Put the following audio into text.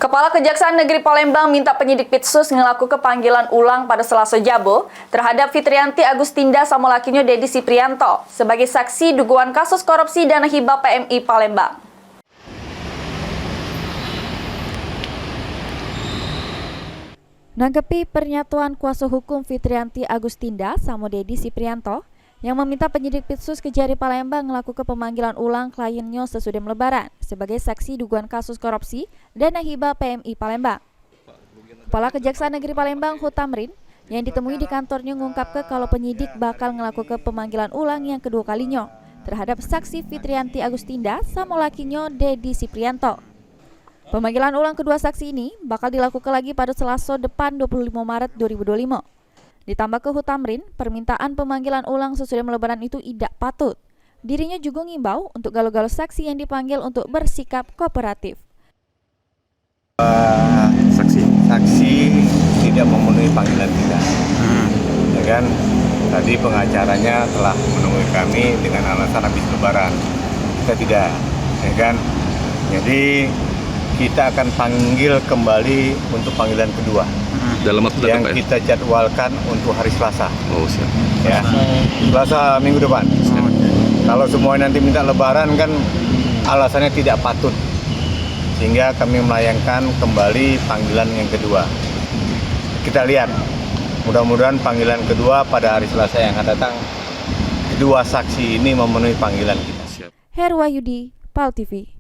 Kepala Kejaksaan Negeri Palembang minta penyidik Pitsus ngelakukan panggilan ulang pada Selasa Jabo terhadap Fitrianti Agustinda sama lakinya Dedi Siprianto sebagai saksi dugaan kasus korupsi dana hibah PMI Palembang. Nanggepi pernyataan kuasa hukum Fitrianti Agustinda sama Dedi Siprianto yang meminta penyidik Pitsus Kejari Palembang melakukan pemanggilan ulang kliennya sesudah Lebaran sebagai saksi dugaan kasus korupsi dana hibah PMI Palembang. Kepala Kejaksaan Negeri Palembang Hutamrin yang ditemui di kantornya mengungkapkan kalau penyidik bakal melakukan pemanggilan ulang yang kedua kalinya terhadap saksi Fitrianti Agustinda sama lakinya Dedi Siprianto. Pemanggilan ulang kedua saksi ini bakal dilakukan lagi pada Selasa depan 25 Maret 2025. Ditambah ke Hutamrin, permintaan pemanggilan ulang sesudah Lebaran itu tidak patut. Dirinya juga ngimbau untuk galau-galau saksi yang dipanggil untuk bersikap kooperatif. Saksi tidak memenuhi panggilan kita, ya kan? Tadi pengacaranya telah menemui kami dengan alasan habis Lebaran. Kita tidak, ya kan? Jadi kita akan panggil kembali untuk panggilan kedua. Dalam waktu yang kita jadwalkan untuk hari Selasa. Oh, siap. Ya, Selasa minggu depan. Kalau semuanya nanti minta Lebaran kan alasannya tidak patut, sehingga kami melayangkan kembali panggilan yang kedua. Kita lihat, mudah-mudahan panggilan kedua pada hari Selasa yang akan datang, kedua saksi ini memenuhi panggilan kita. Herwayudi, PAL TV.